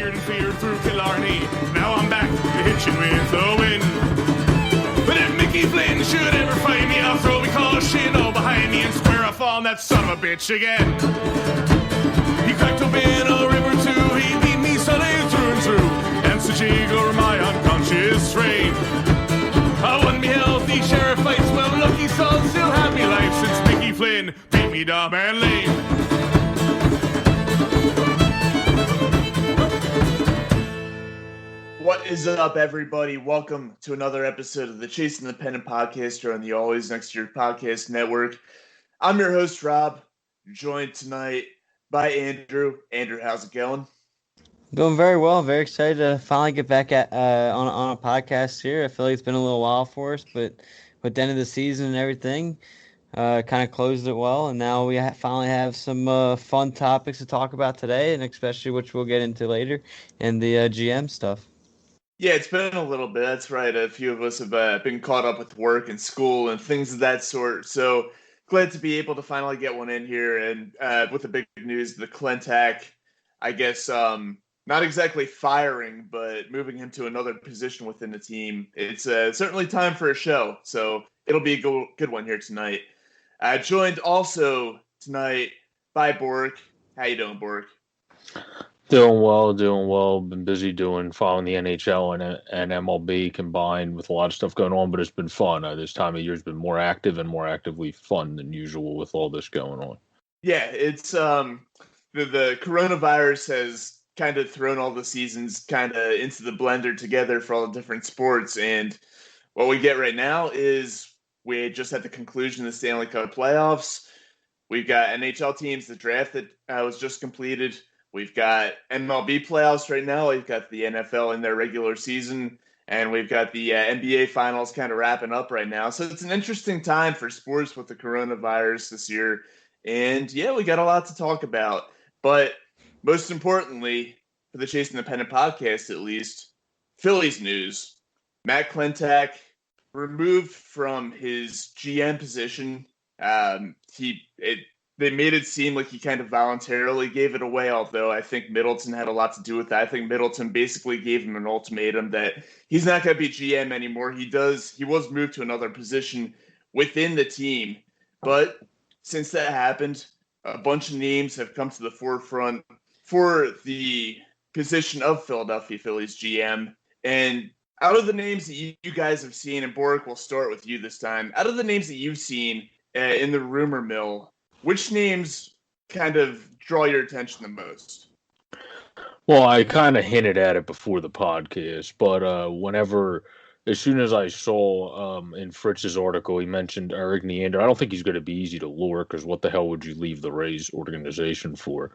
feared and feared through Killarney. Now I'm back to hit you with a win. But if Mickey Flynn should ever fight me, I'll throw me caution all behind me and square off on that son of a bitch again. He cracked open a river too, he beat me Sunday through and through, and such over my unconscious frame. I won me healthy sheriff fights, well lucky son still had me life since Mickey Flynn beat me dumb and lame. What is up, everybody? Welcome to another episode of the Chasing the Pennant podcast here on the Always Next Year podcast network. I'm your host, Rob, joined tonight by Andrew. Andrew, how's it going? Going very well. Very excited to finally get back at on a podcast here. I feel like it's been a little while for us, but with the end of the season and everything, kind of closed it well. And now we finally have some fun topics to talk about today, and especially which we'll get into later, and the GM stuff. Yeah, it's been a little bit. That's right. A few of us have been caught up with work and school and things of that sort. So glad to be able to finally get one in here. And with the big news, the Klentak, I guess, not exactly firing, but moving him to another position within the team. It's certainly time for a show, so it'll be a good one here tonight. Joined also tonight by Borek. How you doing, Borek? Doing well. Been busy following the NHL and MLB combined with a lot of stuff going on, but it's been fun. This time of year has been more active and more actively fun than usual with all this going on. Yeah, it's the coronavirus has kind of thrown all the seasons kind of into the blender together for all the different sports. And what we get right now is we just had the conclusion of the Stanley Cup playoffs. We've got NHL teams, the draft that was just completed. We've got MLB playoffs right now. We've got the NFL in their regular season, and we've got the NBA finals kind of wrapping up right now. So it's an interesting time for sports with the coronavirus this year. And yeah, we got a lot to talk about. But most importantly, for the Chasing the Pennant podcast, at least, Phillies news. Matt Klentak removed from his GM position. They made it seem like he kind of voluntarily gave it away, although I think Middleton had a lot to do with that. I think Middleton basically gave him an ultimatum that he's not going to be GM anymore. He was moved to another position within the team. But since that happened, a bunch of names have come to the forefront for the position of Philadelphia Phillies GM. And out of the names that you guys have seen, and Borek, we'll start with you this time. Out of the names that you've seen in the rumor mill, which names kind of draw your attention the most? Well, I kind of hinted at it before the podcast, but as soon as I saw in Fritz's article, he mentioned Eric Neander. I don't think he's going to be easy to lure because what the hell would you leave the Rays organization for?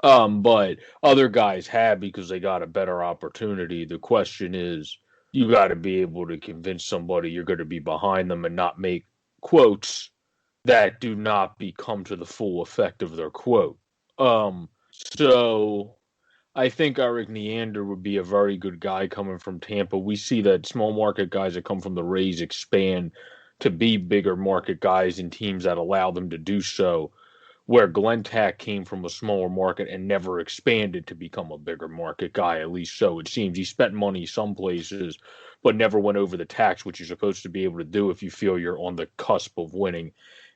But other guys have because they got a better opportunity. The question is, you got to be able to convince somebody you're going to be behind them and not make quotes that do not become to the full effect of their quote. So I think Eric Neander would be a very good guy coming from Tampa. We see that small market guys that come from the Rays expand to be bigger market guys in teams that allow them to do so, where Klentak came from a smaller market and never expanded to become a bigger market guy, at least so it seems. He spent money some places, but never went over the tax, which you're supposed to be able to do if you feel you're on the cusp of winning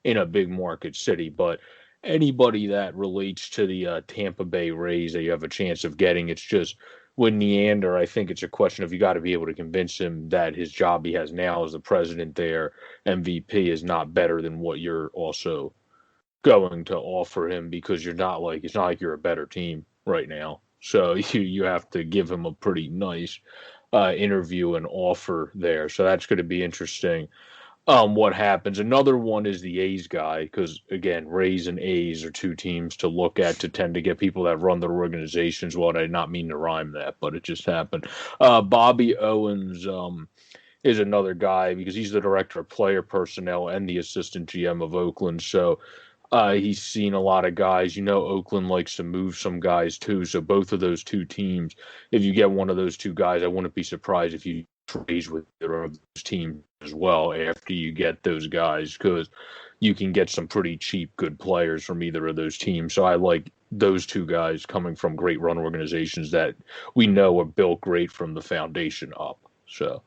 in a big market city. But anybody that relates to the Tampa Bay Rays that you have a chance of getting, it's just with Neander, I think it's a question of you got to be able to convince him that his job he has now as the president there, MVP, is not better than what you're also going to offer him, because it's not like you're a better team right now. So you have to give him a pretty nice interview and offer there. So that's going to be interesting. What happens. Another one is the A's guy, because, again, Rays and A's are two teams to look at to tend to get people that run their organizations. Well, I did not mean to rhyme that, but it just happened. Bobby Owens is another guy because he's the director of player personnel and the assistant GM of Oakland. So he's seen a lot of guys. Oakland likes to move some guys too. So both of those two teams, if you get one of those two guys, I wouldn't be surprised if you trade with either of those teams as well after you get those guys, because you can get some pretty cheap, good players from either of those teams. So I like those two guys coming from great run organizations that we know are built great from the foundation up. So,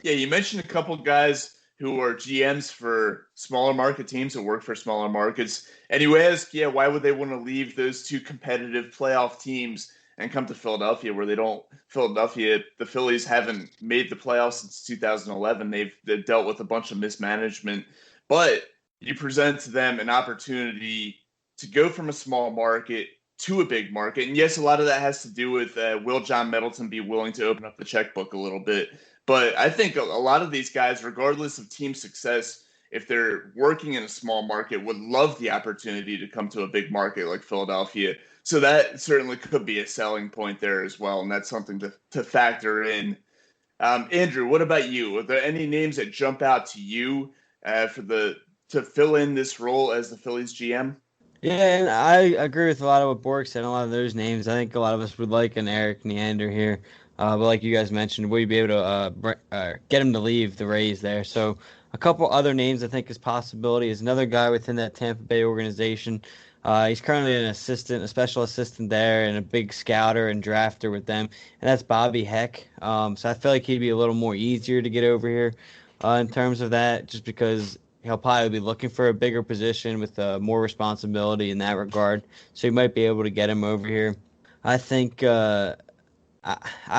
Yeah, you mentioned a couple guys who are GMs for smaller market teams that work for smaller markets. And you ask, yeah, why would they want to leave those two competitive playoff teams and come to Philadelphia where the Phillies haven't made the playoffs since 2011. They've dealt with a bunch of mismanagement, but you present to them an opportunity to go from a small market to a big market. And yes, a lot of that has to do with will John Middleton be willing to open up the checkbook a little bit. But I think a lot of these guys, regardless of team success, if they're working in a small market, would love the opportunity to come to a big market like Philadelphia. So that certainly could be a selling point there as well, and that's something to factor in. Andrew, what about you? Are there any names that jump out to you to fill in this role as the Phillies GM? Yeah, and I agree with a lot of what Borek said. A lot of those names. I think a lot of us would like an Eric Neander here, but like you guys mentioned, we'd be able to get him to leave the Rays there. So a couple other names I think is possibility is another guy within that Tampa Bay organization. He's currently an assistant, a special assistant there, and a big scouter and drafter with them, and that's Bobby Heck. So I feel like he'd be a little more easier to get over here in terms of that, just because he'll probably be looking for a bigger position with more responsibility in that regard. So you might be able to get him over here. I think I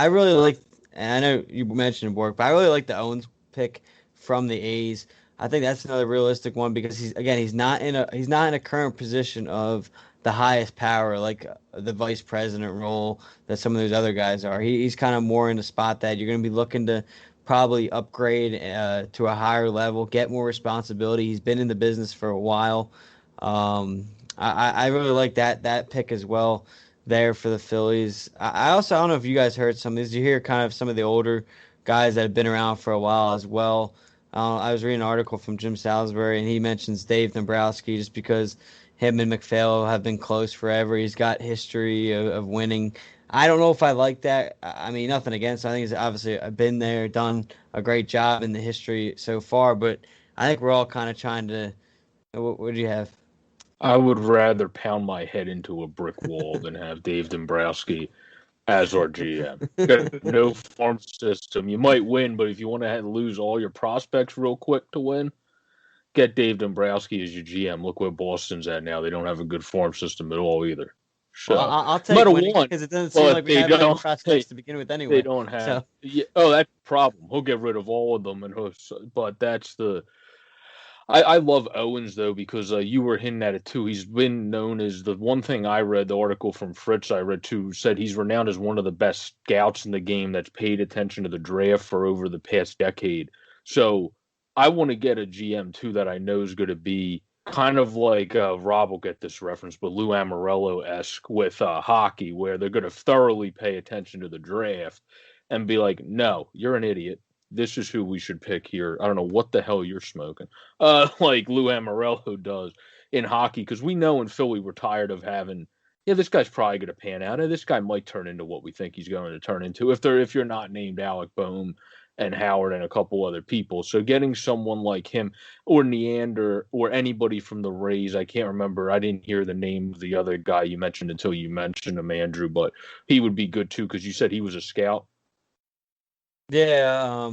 really like, and I know you mentioned Bork, but I really like the Owens pick from the A's. I think that's another realistic one because he's not in a current position of the highest power like the vice president role that some of those other guys are. He's kind of more in a spot that you're going to be looking to probably upgrade to a higher level, get more responsibility. He's been in the business for a while. I really like that pick as well there for the Phillies. I don't know if you guys heard some of these. You hear kind of some of the older guys that have been around for a while as well. I was reading an article from Jim Salisbury, and he mentions Dave Dombrowski just because him and McPhail have been close forever. He's got history of winning. I don't know if I like that. I mean, nothing against. I think he's obviously been there, done a great job in the history so far. But I think we're all kind of trying to. What do you have? I would rather pound my head into a brick wall than have Dave Dombrowski as our GM. Got no farm system. You might win, but if you want to lose all your prospects real quick to win, get Dave Dombrowski as your GM. Look where Boston's at now. They don't have a good farm system at all either. So, Well, I'll take winning because it doesn't seem like we have any prospects to begin with anyway. They don't have. So. Yeah, that's the problem. He'll get rid of all of them, but that's the. I love Owens though because you were hinting at it too. He's been known as the one thing I read. The article from Fritz I read too said he's renowned as one of the best scouts in the game that's paid attention to the draft for over the past decade. So I want to get a GM too that I know is going to be kind of like Rob will get this reference, but Lou Amorello-esque with hockey, where they're going to thoroughly pay attention to the draft and be like, "No, you're an idiot. This is who we should pick here. I don't know what the hell you're smoking." Like Lou Amorello does in hockey, because we know in Philly we're tired of having, yeah, this guy's probably going to pan out, and this guy might turn into what we think he's going to turn into if you're not named Alec Boehm and Howard and a couple other people. So getting someone like him or Neander or anybody from the Rays, I can't remember. I didn't hear the name of the other guy you mentioned until you mentioned him, Andrew, but he would be good too because you said he was a scout. Yeah,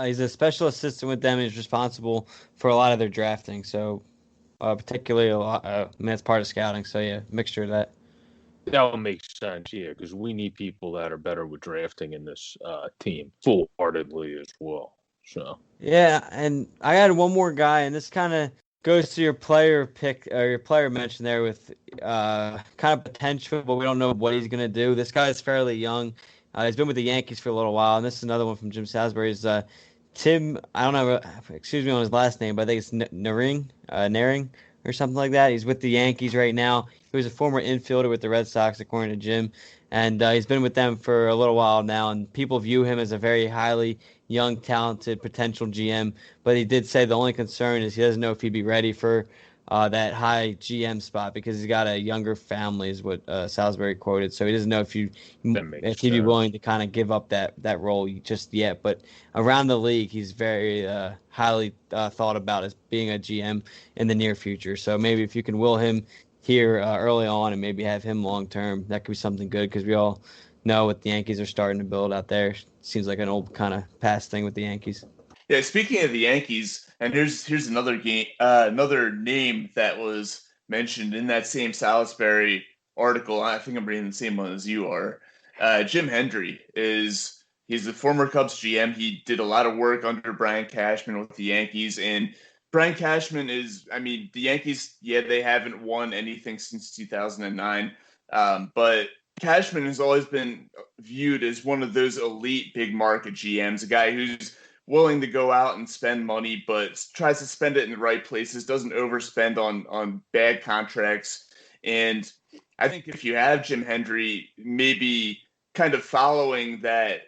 he's a special assistant with them. He's responsible for a lot of their drafting. So particularly a lot, I mean, that's part of scouting. So yeah, mixture of that. That would make sense, yeah, because we need people that are better with drafting in this team full-heartedly as well. So yeah, and I had one more guy, and this kind of goes to your player pick or your player mention there with kind of potential, but we don't know what he's gonna do. This guy is fairly young. He's been with the Yankees for a little while, and this is another one from Jim Salisbury. Is Tim? I don't know. Excuse me on his last name, but I think it's Naring or something like that. He's with the Yankees right now. He was a former infielder with the Red Sox, according to Jim, and he's been with them for a little while now. And people view him as a very highly young, talented potential GM. But he did say the only concern is he doesn't know if he'd be ready for that high GM spot because he's got a younger family, is what Salisbury quoted. So he doesn't know That makes if he'd be sense. willing to kind of give up that role just yet. But around the league, he's very highly thought about as being a GM in the near future. So maybe if you can will him here early on and maybe have him long term, that could be something good because we all know what the Yankees are starting to build out there. Seems like an old kind of past thing with the Yankees. Yeah, speaking of the Yankees, and here's another name that was mentioned in that same Salisbury article. I think I'm reading the same one as you are. Jim Hendry he's the former Cubs GM. He did a lot of work under Brian Cashman with the Yankees, and Brian Cashman I mean, the Yankees, yeah, they haven't won anything since 2009, but Cashman has always been viewed as one of those elite big market GMs, a guy who's willing to go out and spend money, but tries to spend it in the right places, doesn't overspend on bad contracts. And I think if you have Jim Hendry, maybe kind of following that,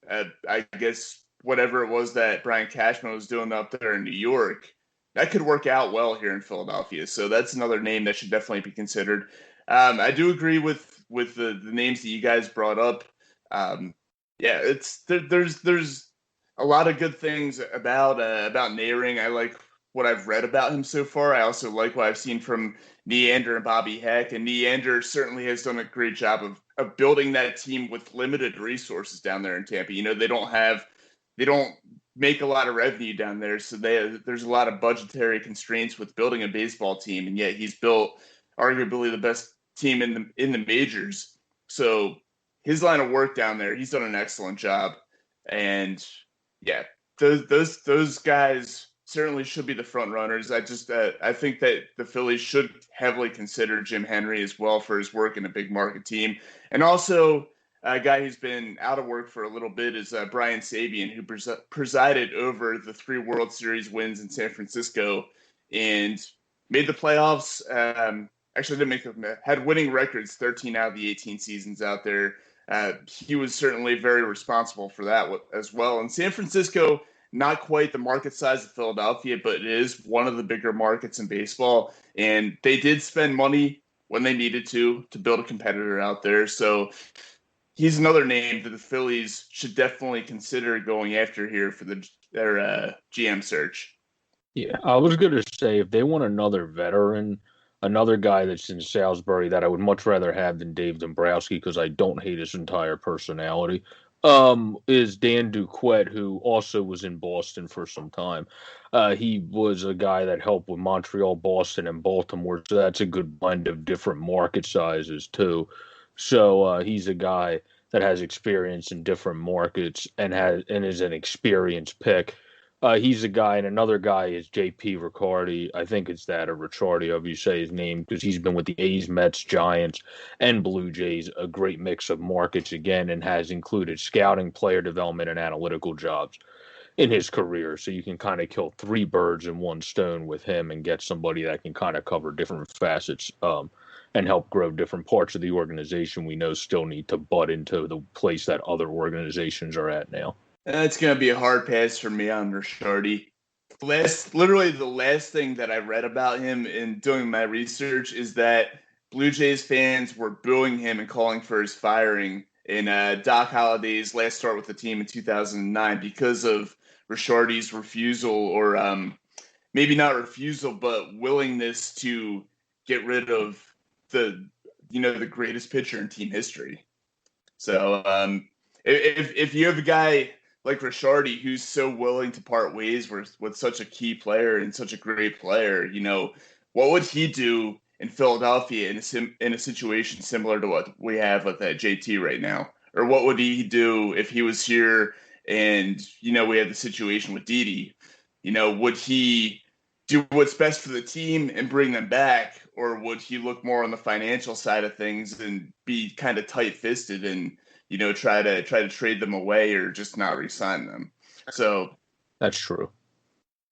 I guess whatever it was that Brian Cashman was doing up there in New York, that could work out well here in Philadelphia. So that's another name that should definitely be considered. I do agree with the names that you guys brought up. Yeah, there's a lot of good things about Nehring. I like what I've read about him so far. I also like what I've seen from Neander and Bobby Heck. And Neander certainly has done a great job of building that team with limited resources down there in Tampa. You know, they don't make a lot of revenue down there, so there's a lot of budgetary constraints with building a baseball team, and yet he's built arguably the best team in the majors. So his line of work down there, he's done an excellent job. And yeah, those guys certainly should be the front runners. I think that the Phillies should heavily consider Jim Hendry as well for his work in a big market team. And also a guy who's been out of work for a little bit is Brian Sabian, who presided over the 3 World Series wins in San Francisco and made the playoffs. Actually, didn't make them. Had winning records 13 out of the 18 seasons out there. He was certainly very responsible for that as well. And San Francisco, not quite the market size of Philadelphia, but it is one of the bigger markets in baseball. And they did spend money when they needed to build a competitor out there. So he's another name that the Phillies should definitely consider going after here for their GM search. Yeah, I was going to say if they want another veteran, another guy that's in Salisbury that I would much rather have than Dave Dombrowski because I don't hate his entire personality, is Dan Duquette, who also was in Boston for some time. He was a guy that helped with Montreal, Boston, and Baltimore, so that's a good blend of different market sizes too. So he's a guy that has experience in different markets and is an experienced pick. He's a guy, and another guy is J.P. Riccardi. I think it's that, or Ricciardi, however you say his name, because he's been with the A's, Mets, Giants, and Blue Jays, a great mix of markets again, and has included scouting, player development, and analytical jobs in his career. So you can kind of kill 3 birds in one stone with him and get somebody that can kind of cover different facets and help grow different parts of the organization we know still need to butt into the place that other organizations are at now. It's going to be a hard pass for me on Ricciardi. Literally the last thing that I read about him in doing my research is that Blue Jays fans were booing him and calling for his firing in Doc Holliday's last start with the team in 2009 because of Ricciardi's refusal, or maybe not refusal, but willingness to get rid of the greatest pitcher in team history. So if you have a guy like Ricciardi, who's so willing to part ways with such a key player and such a great player, what would he do in Philadelphia in a situation similar to what we have with JT right now? Or what would he do if he was here and, we had the situation with Didi? Would he do what's best for the team and bring them back? Or would he look more on the financial side of things and be kind of tight-fisted and try to trade them away or just not re-sign them? So that's true.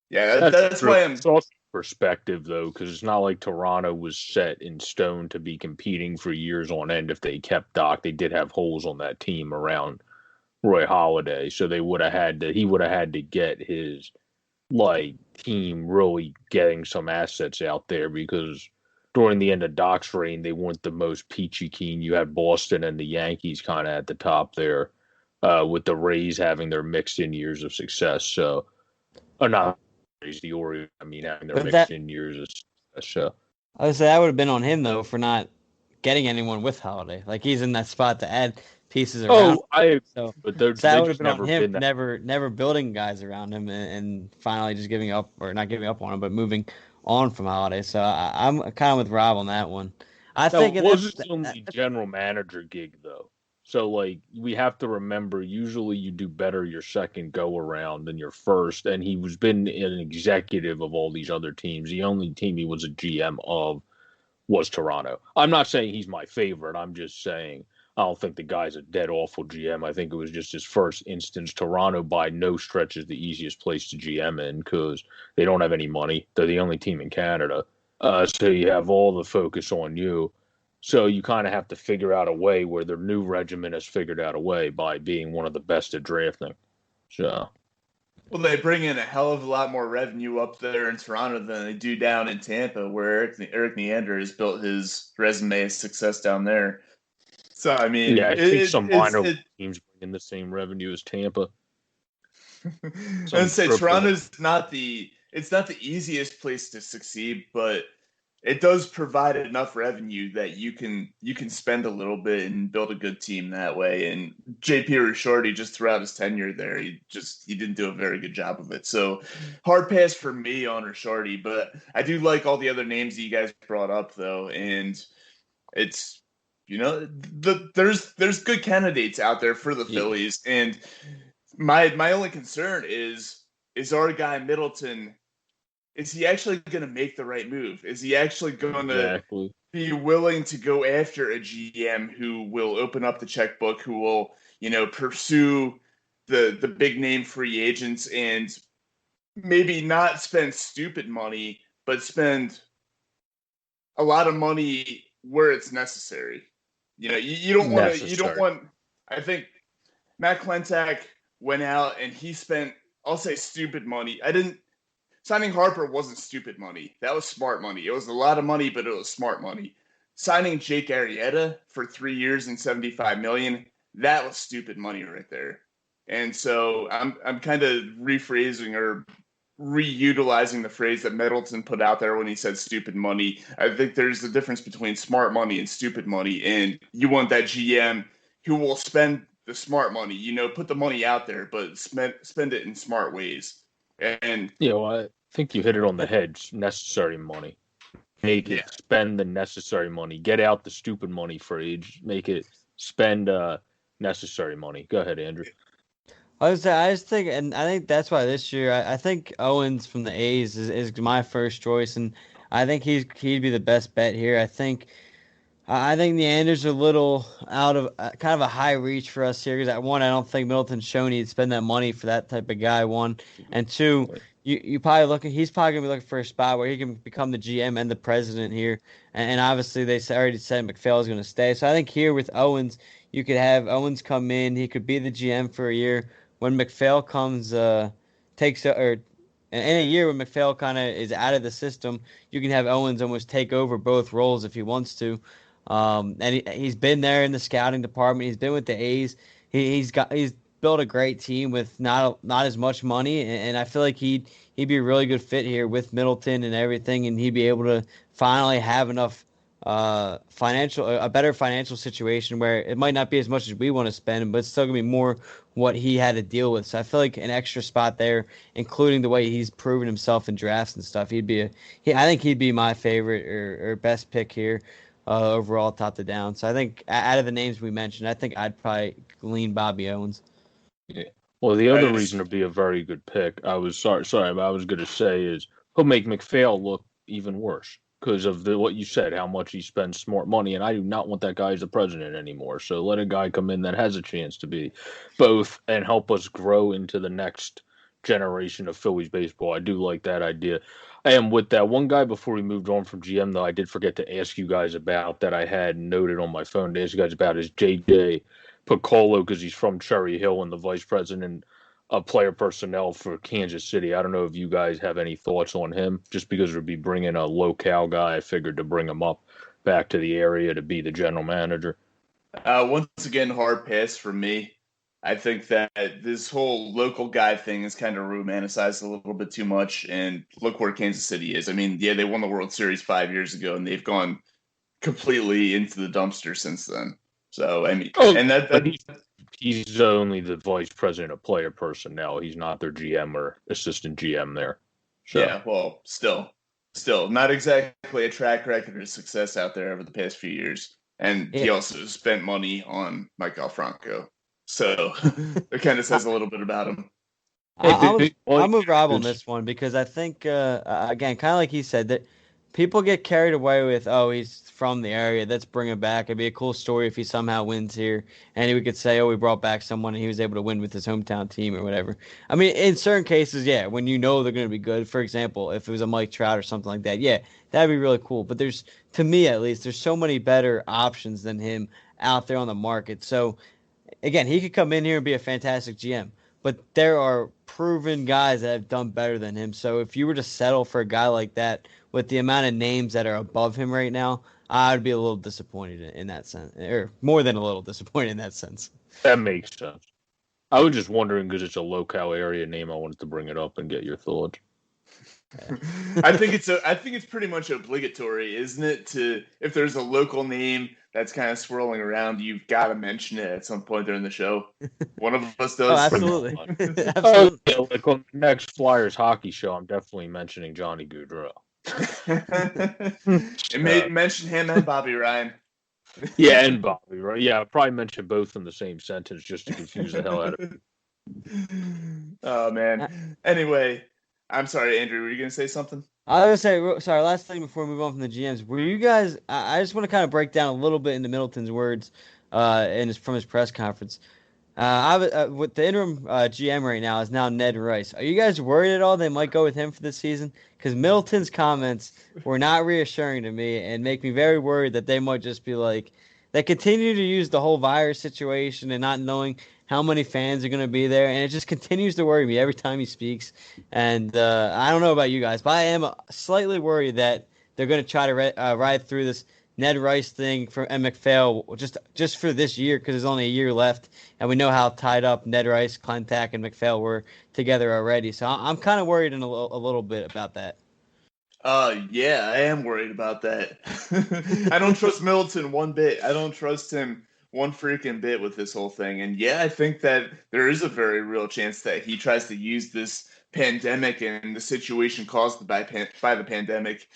Yeah, that's why I'm. It's also perspective though, because it's not like Toronto was set in stone to be competing for years on end. If they kept Doc, they did have holes on that team around Roy Halladay, so he would have had to get his team really getting some assets out there because during the end of Doc's reign, they weren't the most peachy keen. You had Boston and the Yankees kind of at the top there, with the Rays having their mixed in years of success. So, not Rays, the Orioles, I mean, having their But mixed in years of success. So, I would say that would have been on him though for not getting anyone with Holiday. Like he's in that spot to add pieces around. So, but so that they would have just been on never him been for that. never building guys around him and finally just giving up or not giving up on him, but moving on from Holiday. So I'm kind of with Rob on that one. I Now, think it that's was his only general manager gig, though. So, we have to remember, usually you do better your second go around than your first. And he was been an executive of all these other teams. The only team he was a GM of was Toronto. I'm not saying he's my favorite. I'm just saying I don't think the guy's a dead awful GM. I think it was just his first instance. Toronto, by no stretch, is the easiest place to GM in because they don't have any money. They're the only team in Canada. So you have all the focus on you. So you kind of have to figure out a way where their new regiment has figured out a way by being one of the best at drafting. So Well, they bring in a hell of a lot more revenue up there in Toronto than they do down in Tampa, where Eric Neander has built his resume of success down there. So I mean, yeah, I think some minor it teams bring in the same revenue as Tampa. I'd Some say triple. Toronto's not the easiest place to succeed, but it does provide enough revenue that you can spend a little bit and build a good team that way. And JP Ricciardi, just throughout his tenure there, he didn't do a very good job of it. So hard pass for me on Ricciardi, but I do like all the other names that you guys brought up though, and it's there's good candidates out there for the Phillies, and my only concern is our guy Middleton. Is he actually going to make the right move? Is he actually going to Exactly. be willing to go after a GM who will open up the checkbook, who will pursue the big name free agents and maybe not spend stupid money, but spend a lot of money where it's necessary. You don't want to. You don't Necessary. want. I think Matt Klentak went out and he spent, I'll say, stupid money. I didn't. Signing Harper wasn't stupid money. That was smart money. It was a lot of money, but it was smart money. Signing Jake Arrieta for 3 years and $75 million, that was stupid money right there. And so I'm kind of rephrasing or reutilizing the phrase that Middleton put out there when he said stupid money. I think there's a difference between smart money and stupid money, and you want that GM who will spend the smart money, put the money out there, but spend it in smart ways. And I think you hit it on the head. Necessary money. Make it spend the necessary money. Get out the stupid money phrase. Make it spend necessary money. Go ahead, Andrew. I just think, and I think that's why this year I think Owens from the A's is my first choice, and I think he'd be the best bet here. I think Neander's a little out of kind of a high reach for us here because I don't think Middleton's shown he'd spend that money for that type of guy. One and two, he's probably gonna be looking for a spot where he can become the GM and the president here. And obviously they already said McPhail is going to stay. So I think here with Owens, you could have Owens come in. He could be the GM for a year. When McPhail comes, takes or in a year when McPhail kind of is out of the system, you can have Owens almost take over both roles if he wants to. And he's been there in the scouting department. He's been with the A's. He's built a great team with not as much money, and I feel like he'd be a really good fit here with Middleton and everything, and he'd be able to finally have enough a better financial situation where it might not be as much as we want to spend, but it's still gonna be more what he had to deal with. So I feel like an extra spot there, including the way he's proven himself in drafts and stuff, I think he'd be my favorite or best pick here. Overall, top to down. So I think out of the names we mentioned, I think I'd probably lean Bobby Owens. Yeah. Well, the other reason to be a very good pick, I was sorry, but I was going to say is he'll make McPhail look even worse because of what you said, how much he spends smart money, and I do not want that guy as the president anymore. So let a guy come in that has a chance to be both and help us grow into the next generation of Phillies baseball. I do like that idea. I am with that. One guy before we moved on from GM, though, I did forget to ask you guys about that I had noted on my phone to ask you guys about is JJ Piccolo because he's from Cherry Hill and the vice president player personnel for Kansas City. I don't know if you guys have any thoughts on him. Just because it would be bringing a locale guy, I figured to bring him up back to the area to be the general manager. Once again, hard pass for me. I think that this whole local guy thing is kind of romanticized a little bit too much. And look where Kansas City is. I mean, yeah, they won the World Series 5 years ago, and they've gone completely into the dumpster since then. So, I mean, and but he's only the vice president of player personnel. He's not their GM or assistant GM there. So. Yeah, well, still not exactly a track record of success out there over the past few years. And he also spent money on Mike Franco. So it kind of says a little bit about him. I'll move Rob on this one because I think, again, kind of like he said, that people get carried away with, oh, he's from the area, let's bring him back. It'd be a cool story if he somehow wins here. And we could say, oh, we brought back someone and he was able to win with his hometown team or whatever. I mean, in certain cases, yeah, when you know they're going to be good. For example, if it was a Mike Trout or something like that, yeah, that'd be really cool. But to me at least, there's so many better options than him out there on the market. So, again, he could come in here and be a fantastic GM. But there are proven guys that have done better than him. So if you were to settle for a guy like that with the amount of names that are above him right now, I would be a little disappointed in that sense, or more than a little disappointed in that sense. That makes sense. I was just wondering because it's a locale area name. I wanted to bring it up and get your thoughts. I think it's pretty much obligatory, isn't it? To if there's a local name that's kind of swirling around, you've got to mention it at some point during the show. One of us does. Oh, absolutely. Absolutely. Yeah, like on the next Flyers hockey show, I'm definitely mentioning Johnny Gaudreau. Mention him and Bobby Ryan. Yeah, and Bobby, right? Yeah, I'll probably mention both in the same sentence just to confuse the hell out of it. Oh, man. Anyway, I'm sorry, Andrew, were you going to say something? I was going to say, sorry, last thing before we move on from the GMs. Were you guys, I just want to kind of break down a little bit into Middleton's words from his press conference. With the interim GM right now is now Ned Rice. Are you guys worried at all they might go with him for this season? Because Middleton's comments were not reassuring to me and make me very worried that they might just be like, they continue to use the whole virus situation and not knowing how many fans are going to be there. And it just continues to worry me every time he speaks. And I don't know about you guys, but I am slightly worried that they're going to try to ride through this Ned Rice thing and McPhail just for this year because there's only a year left, and we know how tied up Ned Rice, Klentak, and McPhail were together already. So I'm kind of worried a little bit about that. Yeah, I am worried about that. I don't trust Middleton one bit. I don't trust him one freaking bit with this whole thing. And yeah, I think that there is a very real chance that he tries to use this pandemic and the situation caused by the pandemic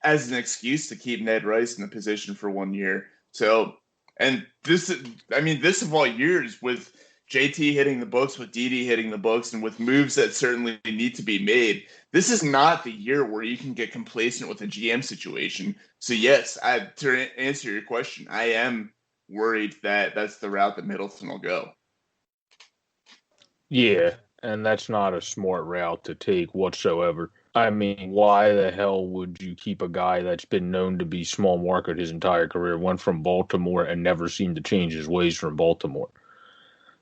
as an excuse to keep Ned Rice in the position for 1 year. So, and this of all years, with JT hitting the books, with Didi hitting the books, and with moves that certainly need to be made, this is not the year where you can get complacent with a GM situation. So yes, to answer your question, I am worried that that's the route that Middleton will go. Yeah, and that's not a smart route to take whatsoever. I mean, why the hell would you keep a guy that's been known to be small market his entire career, went from Baltimore and never seemed to change his ways from Baltimore?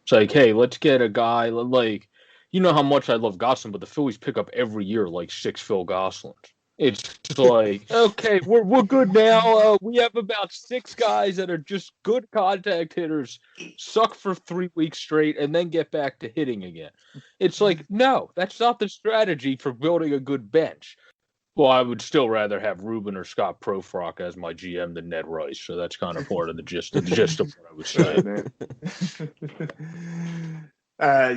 It's like, hey, let's get a guy like, you know how much I love Gosselin, but the Phillies pick up every year like 6 Phil Goslins. It's like, okay, we're good now. We have about 6 guys that are just good contact hitters, suck for 3 weeks straight, and then get back to hitting again. It's like, no, that's not the strategy for building a good bench. Well, I would still rather have Ruben or Scott Profrock as my GM than Ned Rice, so that's kind of part of the gist of what I was saying.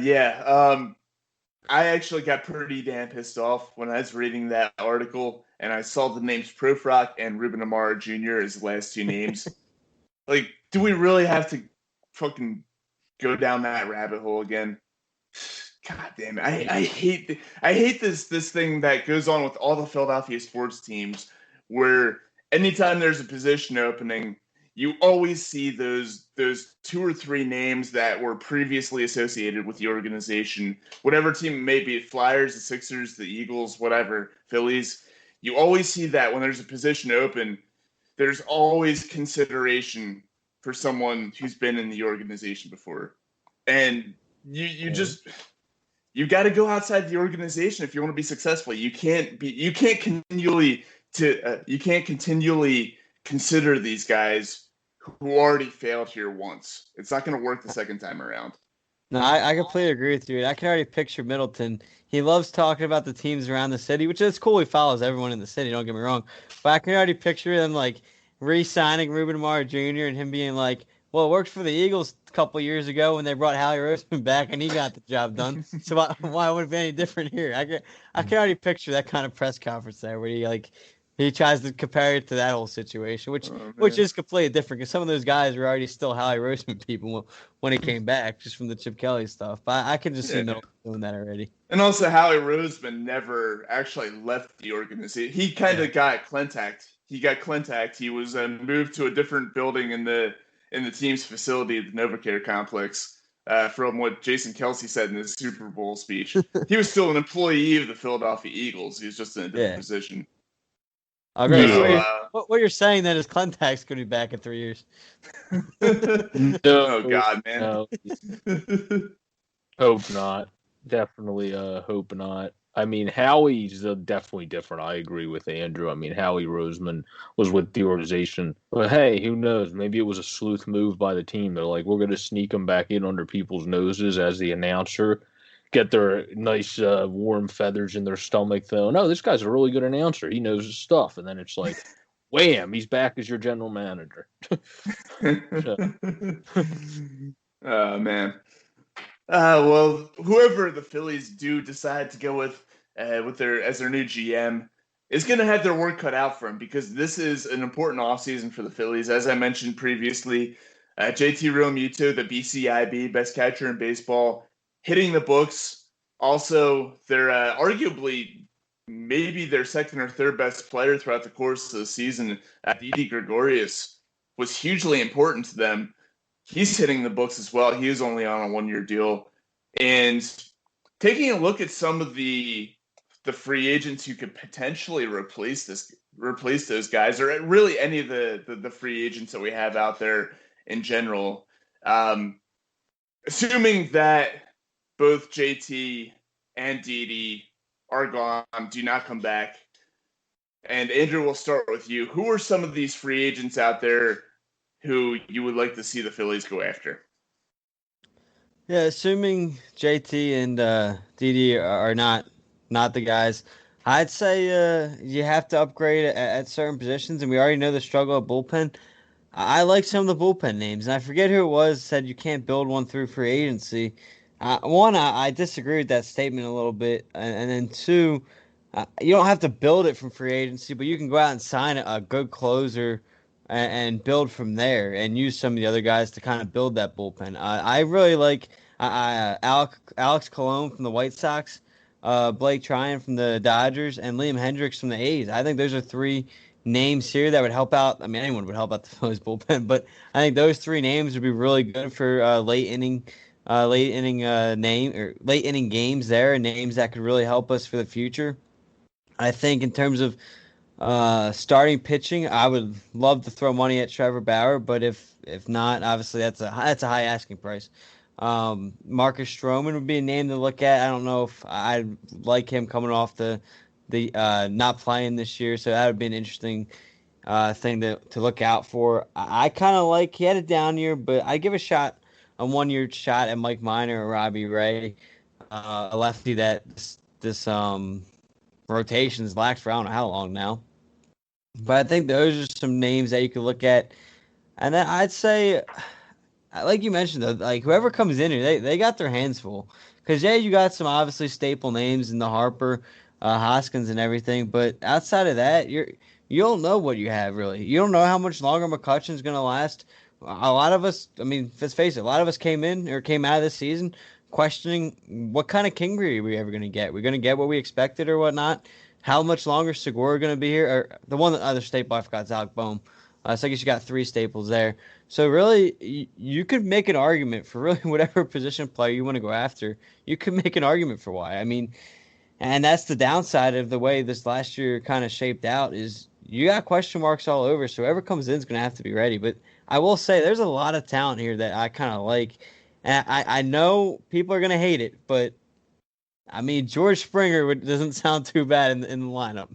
Yeah. I actually got pretty damn pissed off when I was reading that article and I saw the names Profrock and Ruben Amaro Jr. as the last 2 names. Like, do we really have to fucking go down that rabbit hole again? God damn it. I hate this thing that goes on with all the Philadelphia sports teams where anytime there's a position opening, you always see those 2 or 3 names that were previously associated with the organization, whatever team it may be, Flyers, the Sixers, the Eagles, whatever, Phillies. You always see that when there's a position open, there's always consideration for someone who's been in the organization before. And you just you got to go outside the organization if you want to be successful. You can't continually consider these guys who already failed here once. It's not going to work the second time around. No, I completely agree with you. I can already picture Middleton. He loves talking about the teams around the city, which is cool. He follows everyone in the city, don't get me wrong. But I can already picture them like re-signing Ruben Amaro Jr. and him being like, well, it worked for the Eagles a couple years ago when they brought Howie Roseman back and he got the job done. So why would it be any different here? I can already picture that kind of press conference there where he tries to compare it to that whole situation, which is completely different because some of those guys were already still Howie Roseman people when he came back, just from the Chip Kelly stuff. But I can just see Middleton doing that already. And also, Howie Roseman never actually left the organization. He kind of got Klentak. He got Klentak. He was moved to a different building in the team's facility, the NovaCare complex. From what Jason Kelsey said in his Super Bowl speech, he was still an employee of the Philadelphia Eagles. He was just in a different position. Okay, so what you're saying then is Klentak's going to be back in 3 years. No, oh God, man. No. Hope not. Definitely hope not. I mean, Howie's definitely different. I agree with Andrew. I mean, Howie Roseman was with the organization. But hey, who knows? Maybe it was a sleuth move by the team. They're like, we're going to sneak him back in under people's noses as the announcer, get their nice warm feathers in their stomach, though. No, this guy's a really good announcer. He knows his stuff. And then it's like, wham, he's back as your general manager. Oh, man. Well, whoever the Phillies do decide to go with their new GM is going to have their work cut out for him because this is an important offseason for the Phillies. As I mentioned previously, JT Realmuto, the BCIB, best catcher in baseball, hitting the books. Also, they're arguably maybe their second or third best player throughout the course of the season. Didi Gregorius was hugely important to them. He's hitting the books as well. He was only on a one-year deal. And taking a look at some of the free agents who could potentially replace those guys, or really any of the free agents that we have out there in general, assuming that both JT and Didi are gone, do not come back. And Andrew, we'll start with you. Who are some of these free agents out there who you would like to see the Phillies go after? Yeah, assuming JT and Didi are not the guys, I'd say you have to upgrade at certain positions, and we already know the struggle at bullpen. I like some of the bullpen names, and I forget who it was said you can't build one through free agency. One, I disagree with that statement a little bit, and then two, you don't have to build it from free agency, but you can go out and sign a good closer and build from there and use some of the other guys to kind of build that bullpen. I really like Alex Colon from the White Sox, Blake Tryon from the Dodgers, and Liam Hendriks from the A's. I think those are three names here that would help out. I mean, anyone would help out the Phillies bullpen, but I think those three names would be really good for late inning games there, and names that could really help us for the future. I think in terms of starting pitching, I would love to throw money at Trevor Bauer, but if not, obviously that's a high asking price. Marcus Stroman would be a name to look at. I don't know if I'd like him coming off the not playing this year, so that would be an interesting thing to look out for. I kind of like, he had a down year, but I give a 1 year shot at Mike Minor or Robbie Ray, a lefty that this rotations lacked for I don't know how long now. But I think those are some names that you could look at. And then I'd say, like you mentioned, though, like whoever comes in here, they got their hands full. Because, yeah, you got some obviously staple names in the Harper, Hoskins and everything. But outside of that, you don't know what you have, really. You don't know how much longer McCutchen's going to last. A lot of us, I mean, let's face it, a lot of us came out of this season questioning what kind of Kingery are we ever going to get. We're going to get what we expected or whatnot. How much longer Segura going to be here? Or the one other staple I forgot is Alec Bohm. So I guess you got three staples there. So really, you could make an argument for really whatever position player you want to go after. You could make an argument for why. I mean, and that's the downside of the way this last year kind of shaped out is you got question marks all over. So whoever comes in is going to have to be ready. But I will say there's a lot of talent here that I kind of like. And I know people are going to hate it, but I mean, George Springer doesn't sound too bad in the lineup.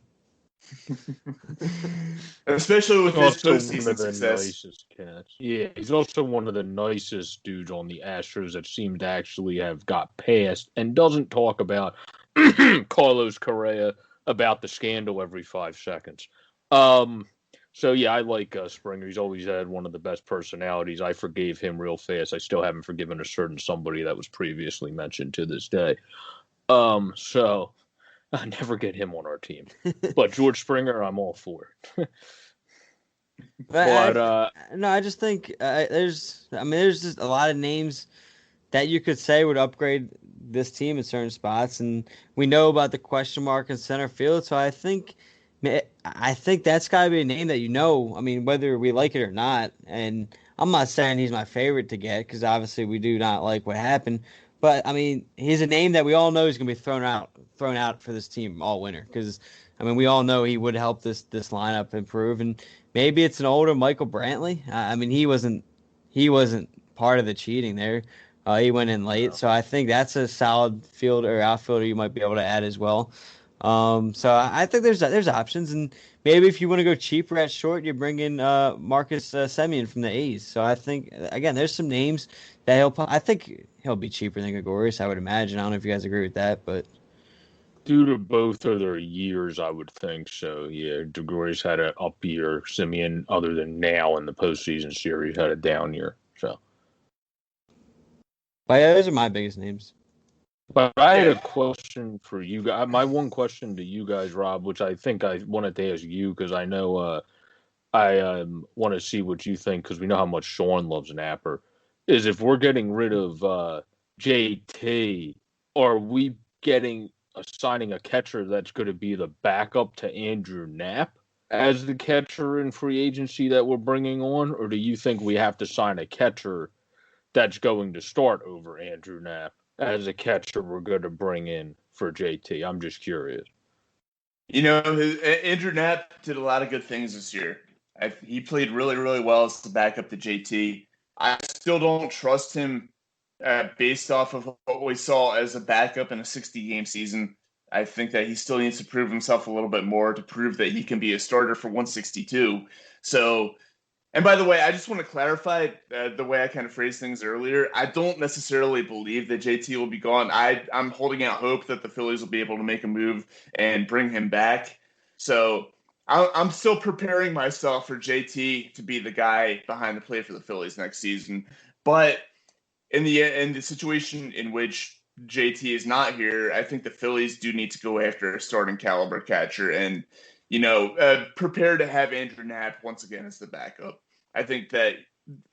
Especially with his Also one postseason of the success. nicest cats. Yeah, he's also one of the nicest dudes on the Astros that seem to actually have got past and doesn't talk about Carlos Correa about the scandal every 5 seconds. So yeah, I like Springer. He's always had one of the best personalities. I forgave him real fast. I still haven't forgiven a certain somebody that was previously mentioned to this day. So I never get him on our team. But George Springer, I'm all for. But No, I just think there's just a lot of names that you could say would upgrade this team in certain spots, and we know about the question mark in center field. So I think that's got to be a name that I mean, whether we like it or not. And I'm not saying he's my favorite to get because obviously we do not like what happened. But I mean, he's a name that we all know is going to be thrown out for this team all winter because I mean we all know he would help this lineup improve, and maybe it's an older Michael Brantley. I mean he wasn't part of the cheating there. He went in late, so I think that's a solid fielder or outfielder you might be able to add as well. So I think there's options, and maybe if you want to go cheaper at short, you bring in Marcus Semien from the A's. So I think again, there's some names that I think he'll be cheaper than Gregorius. I would imagine. I don't know if you guys agree with that, but due to both of their years, I would think so. Yeah, DeGroy's had an up year. Simeon, other than now in the postseason series, had a down year. yeah, those are my biggest names. But I had a question for you guys. My one question to you guys, Rob, which I think I wanted to ask you because I know I want to see what you think because we know how much Sean loves Napper. Is if we're getting rid of JT, are we signing a catcher that's going to be the backup to Andrew Knapp as the catcher in free agency that we're bringing on, or do you think we have to sign a catcher that's going to start over Andrew Knapp as a catcher we're going to bring in for JT? I'm just curious. Andrew Knapp did a lot of good things this year. He played really, really well as the backup to JT. I still don't trust him based off of what we saw as a backup in a 60-game season. I think that he still needs to prove himself a little bit more to prove that he can be a starter for 162. So, and by the way, I just want to clarify the way I kind of phrased things earlier. I don't necessarily believe that JT will be gone. I'm holding out hope that the Phillies will be able to make a move and bring him back. So I'm still preparing myself for JT to be the guy behind the plate for the Phillies next season. But in the situation in which JT is not here, I think the Phillies do need to go after a starting caliber catcher and, prepare to have Andrew Knapp once again as the backup. I think that,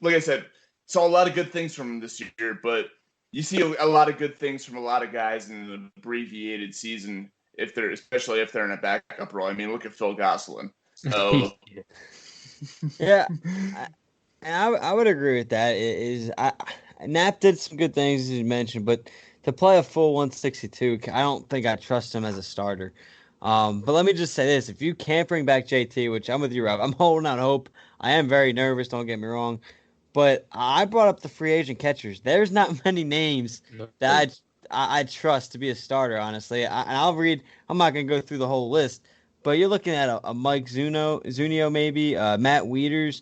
like I said, saw a lot of good things from him this year, but you see a lot of good things from a lot of guys in an abbreviated season, especially if they're in a backup role. I mean, look at Phil Gosselin. So, Yeah, I would agree with that. Knapp did some good things as you mentioned, but to play a full 162, I don't think I trust him as a starter. But let me just say this: if you can't bring back JT, which I'm with you, Rob, I'm holding out hope. I am very nervous. Don't get me wrong, but I brought up the free agent catchers. There's not many names that I trust to be a starter. Honestly, and I'll read. I'm not gonna go through the whole list, but you're looking at a Mike Zunio maybe, Matt Wieters,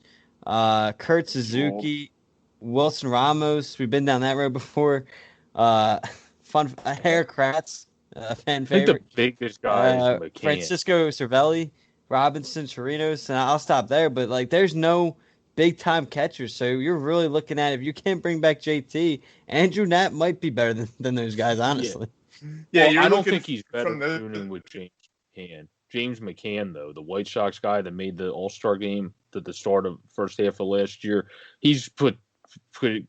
Kurt Suzuki, Wilson Ramos. We've been down that road before. Harry Kratz, fan I think favorite. the biggest guy is McCann. Francisco Cervelli, Robinson, Chirinos, and I'll stop there. But there's no big time catchers, so you're really looking at if you can't bring back JT, Andrew Knapp might be better than those guys, honestly. Yeah, I don't think he's better tuning with James McCann. James McCann, though, the White Sox guy that made the All-Star game at the start of first half of last year, he's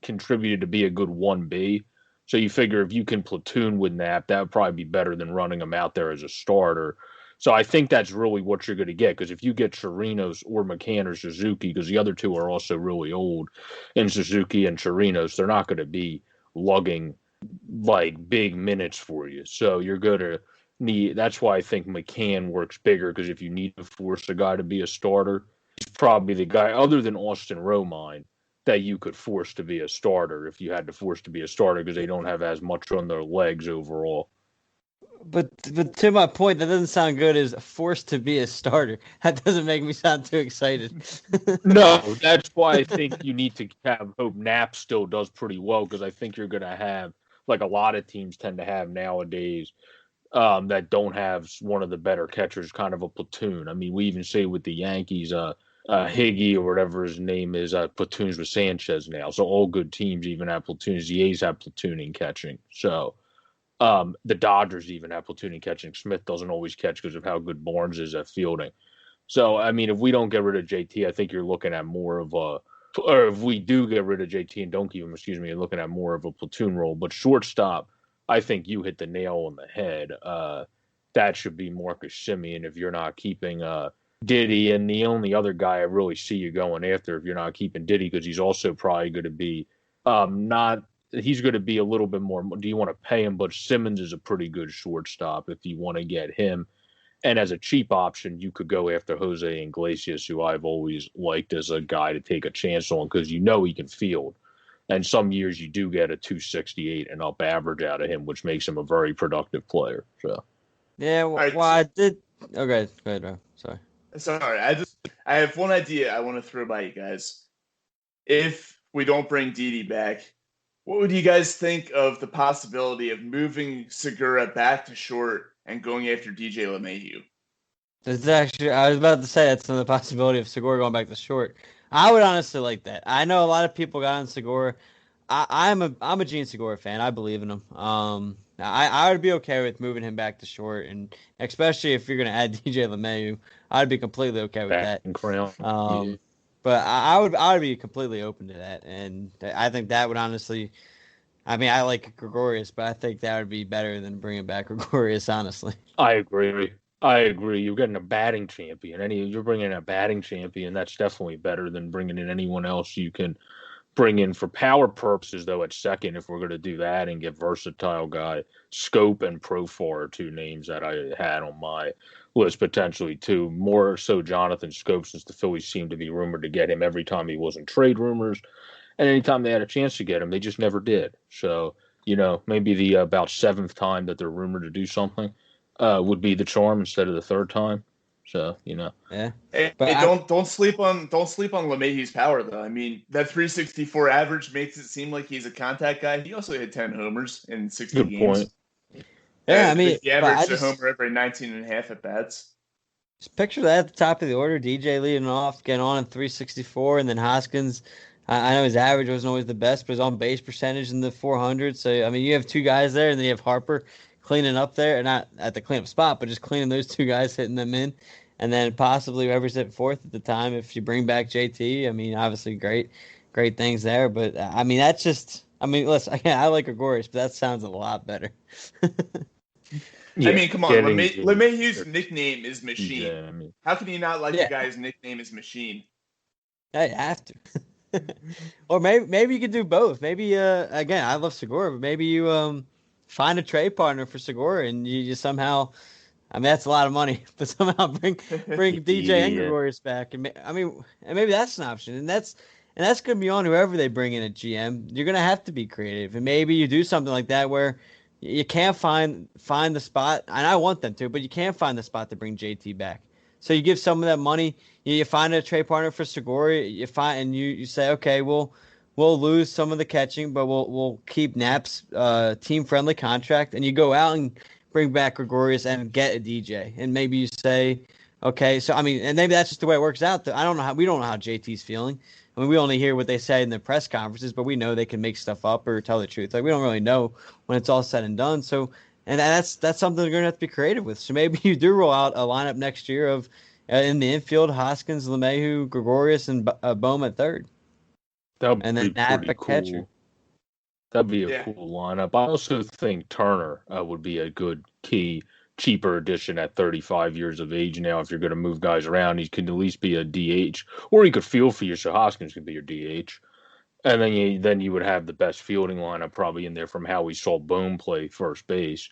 contributed to be a good 1B. So you figure if you can platoon with Knapp, that would probably be better than running him out there as a starter. So I think that's really what you're going to get, because if you get Chirinos or McCann or Suzuki, because the other two are also really old, in Suzuki and Chirinos, they're not going to be lugging big minutes for you. So you're going to need. That's why I think McCann works bigger, because if you need to force a guy to be a starter, he's probably the guy other than Austin Romine that you could force to be a starter if you had to force to be a starter, because they don't have as much on their legs overall. But to my point, that doesn't sound good as forced to be a starter. That doesn't make me sound too excited. No, that's why I think you need to have hope Knapp still does pretty well, because I think you're going to have, like a lot of teams tend to have nowadays, that don't have one of the better catchers, kind of a platoon. I mean, we even say with the Yankees, Higgy or whatever his name is, platoons with Sanchez now. So all good teams even have platoons. The A's have platooning catching. So the Dodgers even have platooning catching. Smith doesn't always catch because of how good Barnes is at fielding. So, I mean, if we don't get rid of JT, I think you're looking at more of a, or if we do get rid of JT and don't keep him, you're looking at more of a platoon role. But shortstop, I think you hit the nail on the head. That should be Marcus Semien if you're not keeping Diddy. And the only other guy I really see you going after if you're not keeping Diddy, because he's also probably going to be not. He's going to be a little bit more. Do you want to pay him? But Simmons is a pretty good shortstop if you want to get him. And as a cheap option, you could go after Jose Iglesias, who I've always liked as a guy to take a chance on because you know he can field. And some years you do get a 268 and up average out of him, which makes him a very productive player. So, Yeah, well, right, I did. Okay, go ahead, bro. Sorry. Sorry, I have one idea I want to throw by you guys. If we don't bring Didi back, what would you guys think of the possibility of moving Segura back to short and going after DJ LeMahieu? It's actually, I was about to say that's another possibility of Segura going back to short. I would honestly like that. I know a lot of people got on Segura. I'm a Gene Segura fan. I believe in him. I would be okay with moving him back to short, and especially if you're gonna add DJ LeMahieu, I'd be completely okay with that. But I would be completely open to that, and I think that would honestly. I mean, I like Gregorius, but I think that would be better than bringing back Gregorius, honestly. I agree. You're getting a batting champion. You're bringing in a batting champion. That's definitely better than bringing in anyone else you can bring in for power purposes, though, at second, if we're going to do that and get versatile guy. Scope and Profar are two names that I had on my list potentially, too. More so Jonathan Scope, since the Phillies seem to be rumored to get him every time he wasn't trade rumors. And anytime they had a chance to get him, they just never did. So, maybe the about seventh time that they're rumored to do something would be the charm instead of the third time. So, Yeah. Hey, don't sleep on LeMahieu's power though. I mean, that 364 average makes it seem like he's a contact guy. He also hit 10 homers in 60 good games. Point. Yeah, I mean, he averaged a homer every 19 and a half at bats. Just picture that at the top of the order, DJ leading off, getting on in 364, and then Hoskins. I know his average wasn't always the best, but his on base percentage in the 400. So I mean, you have two guys there, and then you have Harper cleaning up there, and not at the cleanup spot, but just cleaning those two guys, hitting them in, and then possibly whoever's at fourth at the time. If you bring back JT, I mean, obviously great things there. But I mean, that's just. I mean, listen, I like Gregorius, but that sounds a lot better. I mean, come on. LeMahieu's nickname is Machine. Yeah, how can you not like the guy's nickname is Machine? Yeah, you have to. Or maybe you could do both. Maybe again, I love Segura, but maybe you find a trade partner for Segura and you somehow. I mean, that's a lot of money, but somehow bring DJ and Gregorius back, and maybe that's an option, and that's going to be on whoever they bring in at GM. You're going to have to be creative, and maybe you do something like that where you can't find the spot, and I want them to, but you can't find the spot to bring JT back. So you give some of that money, you find a trade partner for Segura, you say, okay, we'll lose some of the catching, but we'll keep Knapp's team friendly contract, and you go out and bring back Gregorius and get a DJ, and maybe you say, okay, so I mean, and maybe that's just the way it works out. We don't know how JT's feeling. I mean, we only hear what they say in the press conferences, but we know they can make stuff up or tell the truth. Like, we don't really know when it's all said and done. So, and that's something they're going to have to be creative with. So maybe you do roll out a lineup next year of in the infield, Hoskins, LeMahieu, Gregorius, and Bohm at third. That'd and then Knapp at catcher. That'd be a cool lineup. I also think Turner would be a good key, cheaper addition at 35 years of age now. If you're going to move guys around, he could at least be a DH, or he could field for you, so Hoskins could be your DH. And then you would have the best fielding lineup probably in there from how we saw Bohm play first base.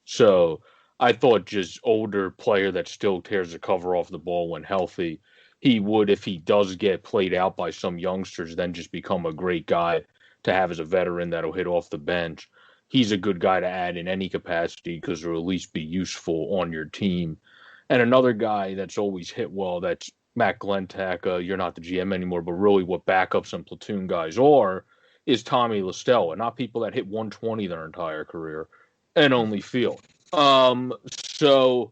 So I thought just older player that still tears the cover off the ball when healthy, he would, if he does get played out by some youngsters, then just become a great guy to have as a veteran that'll hit off the bench. he's a good guy to add in any capacity because he'll at least be useful on your team. And another guy that's always hit well, that's Matt Klentak. You're not the GM anymore, but really what backups and platoon guys are is Tommy LaStella, not people that hit 120 their entire career and only field. So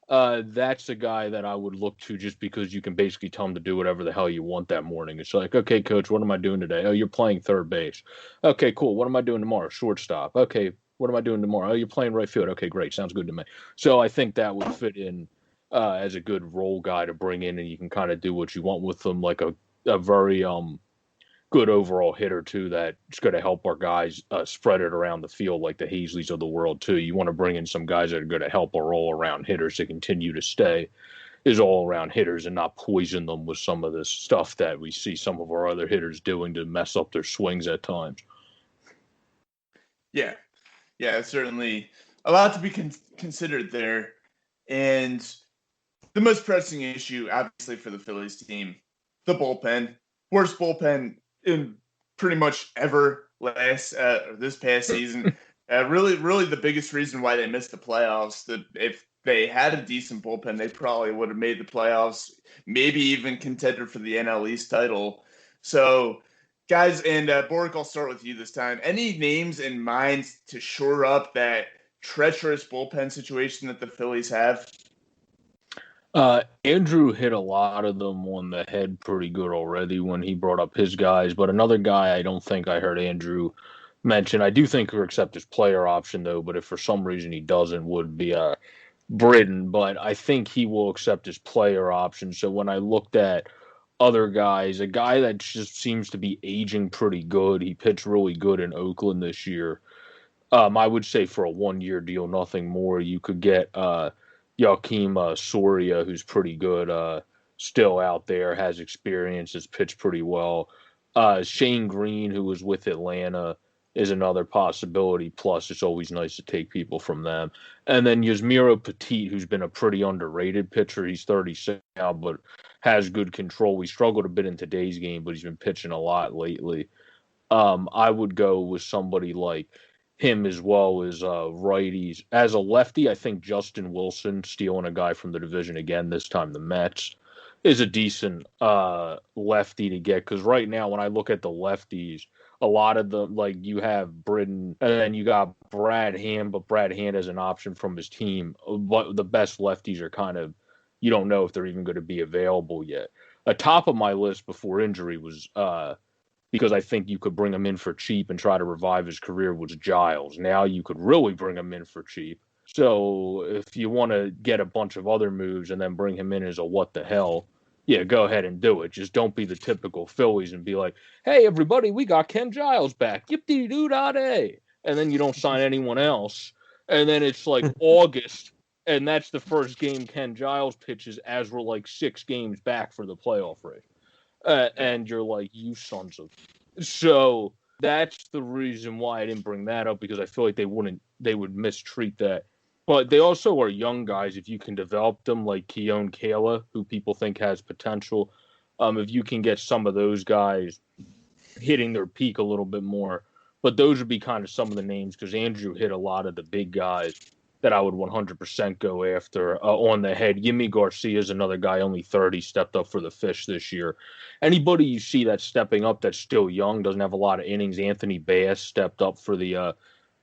that's a guy that I would look to just because you can basically tell him to do whatever the hell you want that morning. It's like, okay, coach, what am I doing today? Oh, you're playing third base. Okay, cool. What am I doing tomorrow? Shortstop. Okay, what am I doing tomorrow? Oh, you're playing right field. Okay, great. Sounds good to me. So I think that would fit in as a good role guy to bring in, and you can kind of do what you want with them, like a very good overall hitter too. That's going to help our guys spread it around the field, like the Hazleys of the world too. You want to bring in some guys that are going to help our all-around hitters to continue to stay as all-around hitters and not poison them with some of this stuff that we see some of our other hitters doing to mess up their swings at times. Yeah, certainly a lot to be considered there. And the most pressing issue, obviously, for the Phillies team, the bullpen. Worst bullpen in pretty much ever this past season. Really the biggest reason why they missed the playoffs. That if they had a decent bullpen, they probably would have made the playoffs, maybe even contender for the NL East title. So, guys, and Borek, I'll start with you this time. Any names in mind to shore up that treacherous bullpen situation that the Phillies have? Andrew hit a lot of them on the head pretty good already when he brought up his guys, but another guy I don't think I heard Andrew mention, I do think he'll accept his player option though, but if for some reason he doesn't, would be Britton, but I think he will accept his player option. So when I looked at other guys, a guy that just seems to be aging pretty good, he pitched really good in Oakland this year. I would say for a 1-year deal, nothing more. You could get Joakim Soria, who's pretty good, still out there, has experience, has pitched pretty well. Shane Green, who was with Atlanta, is another possibility. Plus, it's always nice to take people from them. And then Yasmiro Petit, who's been a pretty underrated pitcher. He's 36 now, but has good control. We struggled a bit in today's game, but he's been pitching a lot lately. I would go with somebody like him as well as righties. As a lefty, I think Justin Wilson, stealing a guy from the division again, this time the Mets, is a decent lefty to get. Because right now, when I look at the lefties, a lot of them, like you have Britton, and then you got Brad Hand, but Brad Hand as an option from his team. But the best lefties are kind of, you don't know if they're even going to be available yet. Top of my list before injury was because I think you could bring him in for cheap and try to revive his career, was Giles. Now you could really bring him in for cheap. So if you want to get a bunch of other moves and then bring him in as a what the hell, yeah, go ahead and do it. Just don't be the typical Phillies and be like, hey, everybody, we got Ken Giles back. Yip-dee-doo-da-day. And then you don't sign anyone else. And then it's like August, and that's the first game Ken Giles pitches as we're like 6 games back for the playoff race. And you're like, you sons of... So that's the reason why I didn't bring that up, because I feel like they would mistreat that. But they also are young guys. If you can develop them, like Keone Kayla, who people think has potential, if you can get some of those guys hitting their peak a little bit more. But those would be kind of some of the names, because Andrew hit a lot of the big guys that I would 100% go after on the head. Yimi Garcia is another guy, only 30, stepped up for the Fish this year. Anybody you see that's stepping up that's still young, doesn't have a lot of innings. Anthony Bass stepped up for the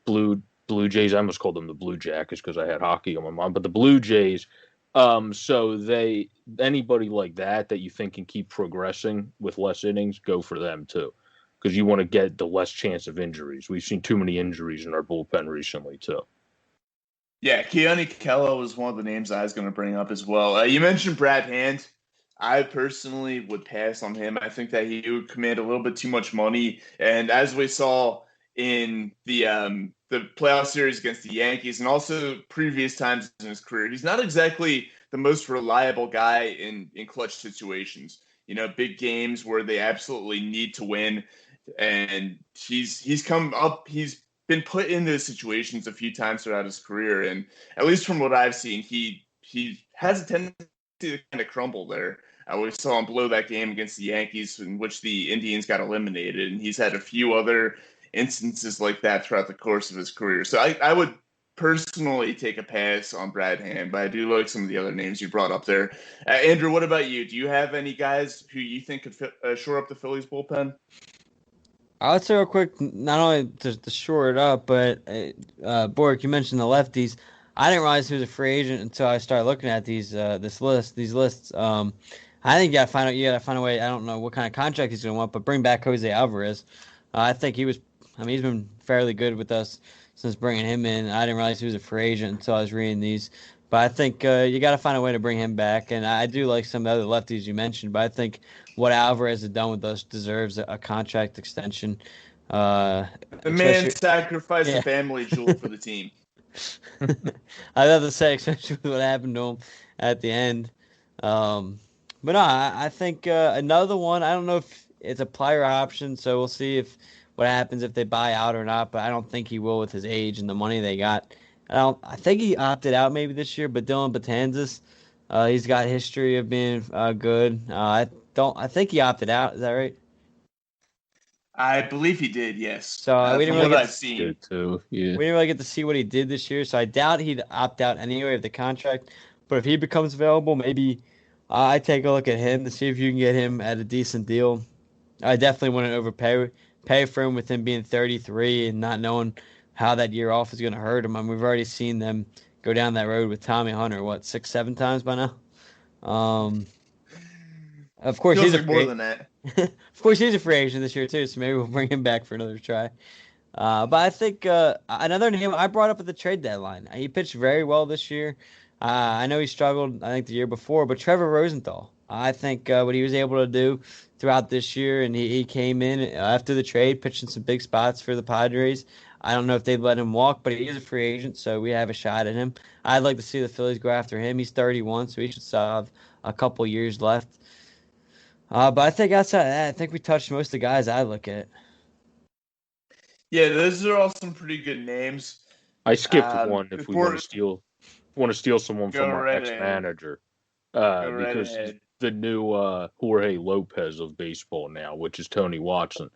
Blue Jays. I almost called them the Blue Jackets because I had hockey on my mind, but the Blue Jays. So anybody like that you think can keep progressing with less innings, go for them too, because you want to get the less chance of injuries. We've seen too many injuries in our bullpen recently too. Yeah, Keone Kayla was one of the names I was going to bring up as well. You mentioned Brad Hand. I personally would pass on him. I think that he would command a little bit too much money. And as we saw in the playoff series against the Yankees and also previous times in his career, he's not exactly the most reliable guy in clutch situations. You know, big games where they absolutely need to win. And he's come up, he's been put in those situations a few times throughout his career, and at least from what I've seen, he has a tendency to kind of crumble there. We saw him blow that game against the Yankees, in which the Indians got eliminated, and he's had a few other instances like that throughout the course of his career. So I would personally take a pass on Brad Hand, but I do like some of the other names you brought up there. Andrew, what about you? Do you have any guys who you think could shore up the Phillies bullpen? I would say real quick, not only to shore it up, but Borek, you mentioned the lefties. I didn't realize he was a free agent until I started looking at these lists. I think you gotta find a way. I don't know what kind of contract he's gonna want, but bring back Jose Alvarez. I think he was. I mean, he's been fairly good with us since bringing him in. I didn't realize he was a free agent until I was reading these. But I think you got to find a way to bring him back. And I do like some of the other lefties you mentioned, but I think what Alvarez has done with us deserves a contract extension. The man sacrificed a family jewel for the team. I'd have to say, especially with what happened to him at the end. But no, I think another one, I don't know if it's a player option, so we'll see what happens if they buy out or not, but I don't think he will with his age and the money they got. I think he opted out maybe this year, but Dylan Betances, he's got history of being good. I think he opted out. Is that right? I believe he did, yes. So we didn't really get to see it too. Yeah. We didn't really get to see what he did this year, so I doubt he'd opt out anyway of the contract. But if he becomes available, maybe I take a look at him to see if you can get him at a decent deal. I definitely wouldn't pay for him with him being 33 and not knowing how that year off is going to hurt him. I mean, we've already seen them go down that road with Tommy Hunter, 6, 7 times by now? Of course, he's more than that. Of course, he's a free agent this year, too, so maybe we'll bring him back for another try. But I think another name I brought up at the trade deadline. He pitched very well this year. I know he struggled, I think, the year before, but Trevor Rosenthal. I think what he was able to do throughout this year, and he came in after the trade, pitching some big spots for the Padres. I don't know if they'd let him walk, but he is a free agent, so we have a shot at him. I'd like to see the Phillies go after him. He's 31, so he should still have a couple years left. But I think outside of that, I think we touched most of the guys I look at. Yeah, those are all some pretty good names. I skipped one if we want to steal someone from our ex-manager. Because he's the new Jorge Lopez of baseball now, which is Tony Watson.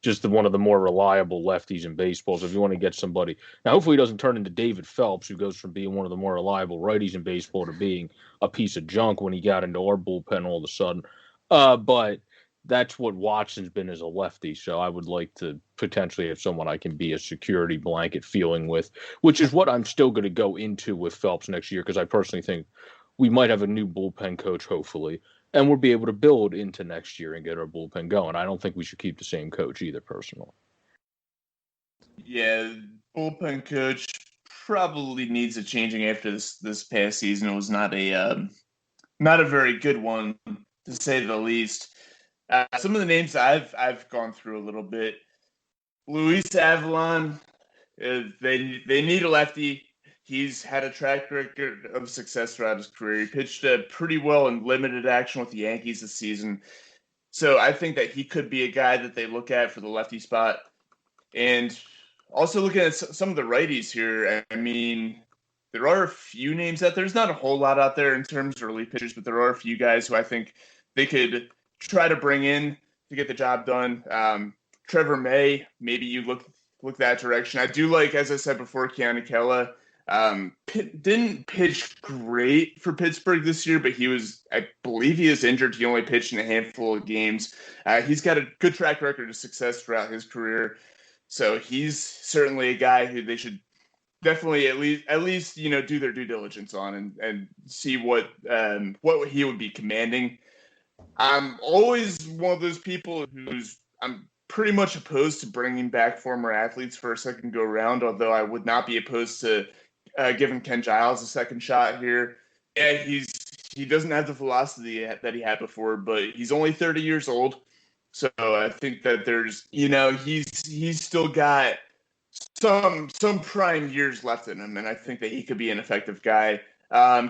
Just one of the more reliable lefties in baseball. So if you want to get somebody, now hopefully he doesn't turn into David Phelps, who goes from being one of the more reliable righties in baseball to being a piece of junk when he got into our bullpen all of a sudden. But that's what Watson's been as a lefty. So I would like to potentially have someone I can be a security blanket feeling with, which is what I'm still going to go into with Phelps next year, because I personally think we might have a new bullpen coach, hopefully, and we'll be able to build into next year and get our bullpen going. I don't think we should keep the same coach either, personally. Yeah, bullpen coach probably needs a changing after this past season. It was not a very good one, to say the least. Some of the names I've gone through a little bit. Luis Avalon, they need a lefty. He's had a track record of success throughout his career. He pitched pretty well in limited action with the Yankees this season. So I think that he could be a guy that they look at for the lefty spot. And also looking at some of the righties here, I mean, there are a few names out there. There's not a whole lot out there in terms of relief pitchers, but there are a few guys who I think they could try to bring in to get the job done. Trevor May, maybe you look that direction. I do like, as I said before, Keanu Kela. Didn't pitch great for Pittsburgh this year, but I believe he is injured. He only pitched in a handful of games. He's got a good track record of success throughout his career. So he's certainly a guy who they should definitely at least do their due diligence on and see what he would be commanding. I'm always one of those people I'm pretty much opposed to bringing back former athletes for a second go round, although I would not be opposed to giving Ken Giles a second shot here. Yeah, he doesn't have the velocity that he had before, but he's only 30 years old. So I think that there's, he's still got some prime years left in him, and I think that he could be an effective guy.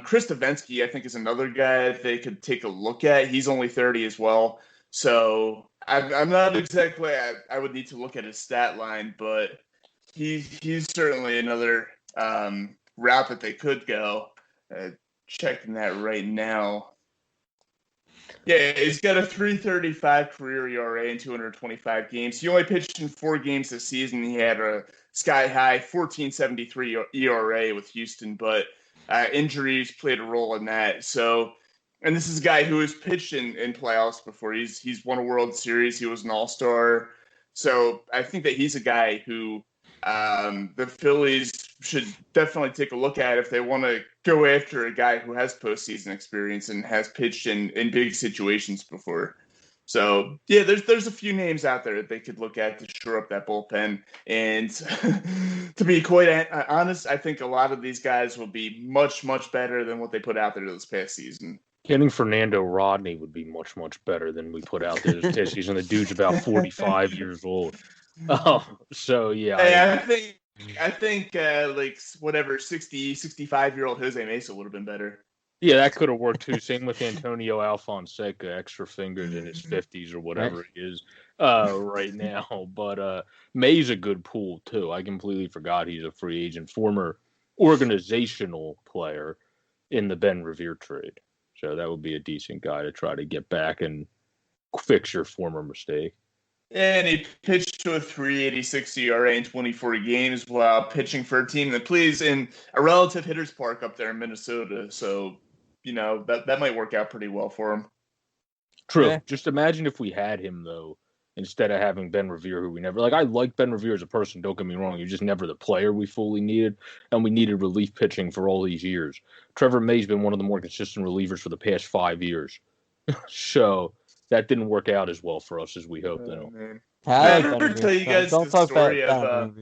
Chris Davinsky, I think, is another guy that they could take a look at. He's only 30 as well. So I'm not exactly, I would need to look at his stat line, but he's certainly another route that they could go. Checking that right now. Yeah, he's got a 3.35 career ERA in 225 games. He only pitched in 4 games this season. He had a sky high 14.73 ERA with Houston, but injuries played a role in that. So, and this is a guy who has pitched in playoffs before. He's won a World Series. He was an All-Star. So I think that he's a guy who the Phillies should definitely take a look at if they want to go after a guy who has postseason experience and has pitched in big situations before. So yeah, there's a few names out there that they could look at to shore up that bullpen. And to be quite honest, I think a lot of these guys will be much better than what they put out there this past season. Getting Fernando Rodney would be much better than we put out there this past season. The dude's about 45 years old. Oh, so yeah. Hey, I think like whatever 65-year-old Jose Mesa would have been better. Yeah, that could have worked too. Same with Antonio Alfonseca, extra fingers in his 50s or whatever he is right now. But May's a good pool too. I completely forgot he's a free agent, former organizational player in the Ben Revere trade. So that would be a decent guy to try to get back and fix your former mistake. And he pitched to a 3.86 ERA in 24 games while pitching for a team that plays in a relative hitter's park up there in Minnesota. So, that might work out pretty well for him. True. Yeah. Just imagine if we had him, though, instead of having Ben Revere, who we never – like, I like Ben Revere as a person, don't get me wrong. He was just never the player we fully needed, and we needed relief pitching for all these years. Trevor May's been one of the more consistent relievers for the past 5 years. So that didn't work out as well for us as we hoped. I ever tell you guys the story of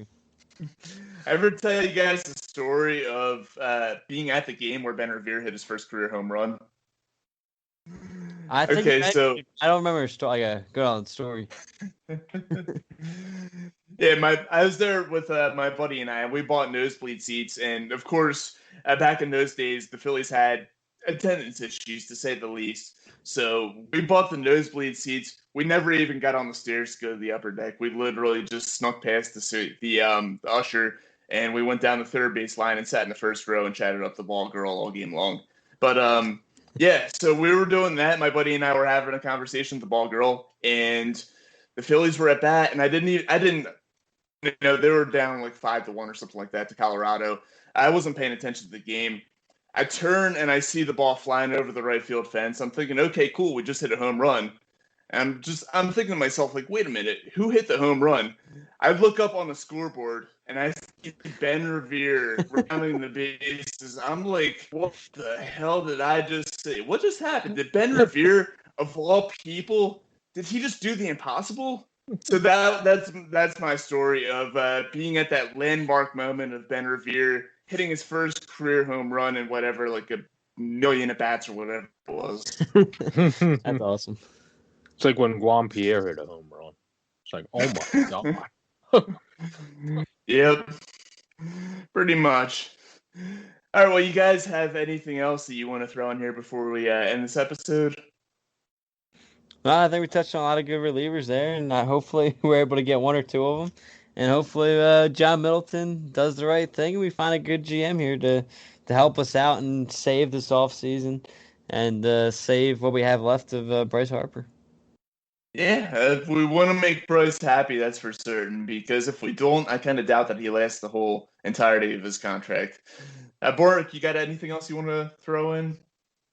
I ever tell you guys the story of being at the game where Ben Revere hit his first career home run? I think I don't remember a story. Like a good on story. Yeah, I was there with my buddy and I, and we bought nosebleed seats. And of course, back in those days, the Phillies had attendance issues, to say the least. So we bought the nosebleed seats. We never even got on the stairs to go to the upper deck. We literally just snuck past the usher, and we went down the third base line and sat in the first row and chatted up the ball girl all game long. But yeah, so we were doing that. My buddy and I were having a conversation with the ball girl, and the Phillies were at bat, and I didn't, they were down like 5-1 or something like that to Colorado. I wasn't paying attention to the game. I turn and I see the ball flying over the right field fence. I'm thinking, okay, cool, we just hit a home run. And I'm thinking to myself, like, wait a minute, who hit the home run? I look up on the scoreboard and I see Ben Revere rounding the bases. I'm like, what the hell did I just say? What just happened? Did Ben Revere, of all people, did he just do the impossible? So that's my story of being at that landmark moment of Ben Revere hitting his first career home run in whatever, like a million at bats or whatever it was. That's awesome. It's like when Juan Pierre hit a home run. It's like, oh my God. Yep. Pretty much. All right, well, you guys have anything else that you want to throw in here before we end this episode? Well, I think we touched on a lot of good relievers there, and hopefully we're able to get one or two of them. And hopefully John Middleton does the right thing, and we find a good GM here to help us out and save this offseason and save what we have left of Bryce Harper. Yeah, we want to make Bryce happy, that's for certain, because if we don't, I kind of doubt that he lasts the whole entirety of his contract. Borek, you got anything else you want to throw in?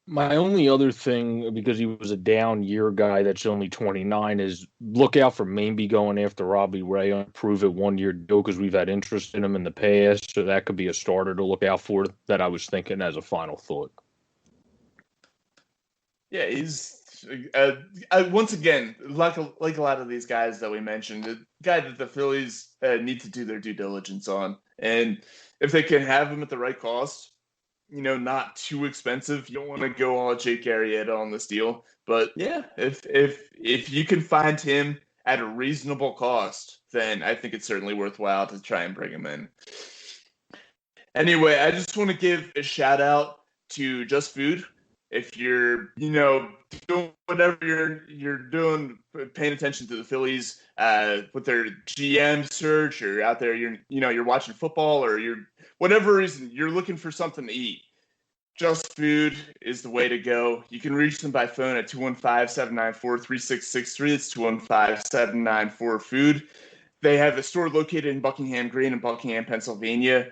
My only other thing, because he was a down year guy that's only 29, is look out for Manby going after Robbie Ray on prove it 1 year deal, because we've had interest in him in the past. So that could be a starter to look out for that I was thinking as a final thought. Yeah, he's once again, like a lot of these guys that we mentioned, a guy that the Phillies need to do their due diligence on. And if they can have him at the right cost, not too expensive. You don't want to go all Jake Arrieta on this deal, but yeah, if you can find him at a reasonable cost, then I think it's certainly worthwhile to try and bring him in. Anyway, I just want to give a shout out to Just Food. If you're, doing whatever you're doing, paying attention to the Phillies with their GM search, or out there, you're watching football, or you're whatever reason you're looking for something to eat, Just Food is the way to go. You can reach them by phone at 215-794-3663. It's 215-794-FOOD. They have a store located in Buckingham Green in Buckingham, Pennsylvania.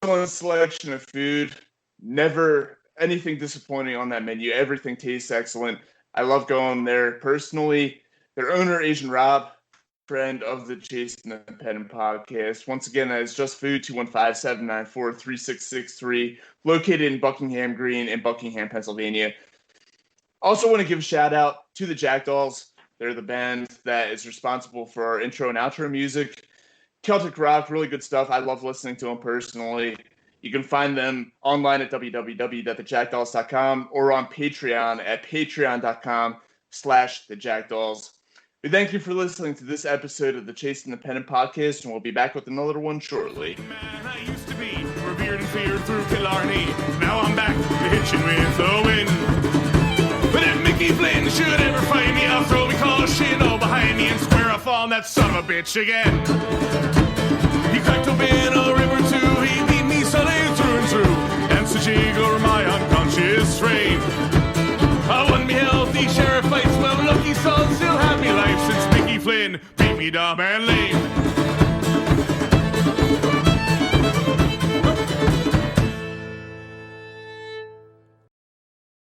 Excellent selection of food. Never anything disappointing on that menu. Everything tastes excellent. I love going there personally. Their owner, Asian Rob, friend of the Jason and Penn podcast. Once again, that is Just Food, 215-794-3663, located in Buckingham Green in Buckingham, Pennsylvania. Also want to give a shout out to the Jackdaws. They're the band that is responsible for our intro and outro music. Celtic rock, really good stuff. I love listening to them personally. You can find them online at www.thejackdolls.com or on Patreon at patreon.com/thejackdolls. We thank you for listening to this episode of the Chase Independent Podcast, and we'll be back with another one shortly. Man, I used to be revered and feared through Killarney. Now I'm back to hitching with the wind. But if Mickey Flynn should ever find me, I'll throw me caution all behind me and square off on that son of a bitch again. He cracked open a river too, he beat me solid through and through, danced a jig over my unconscious frame. I won me healthy sheriff fights, well lucky son, still have me life since Mickey Flynn beat me dumb and lame.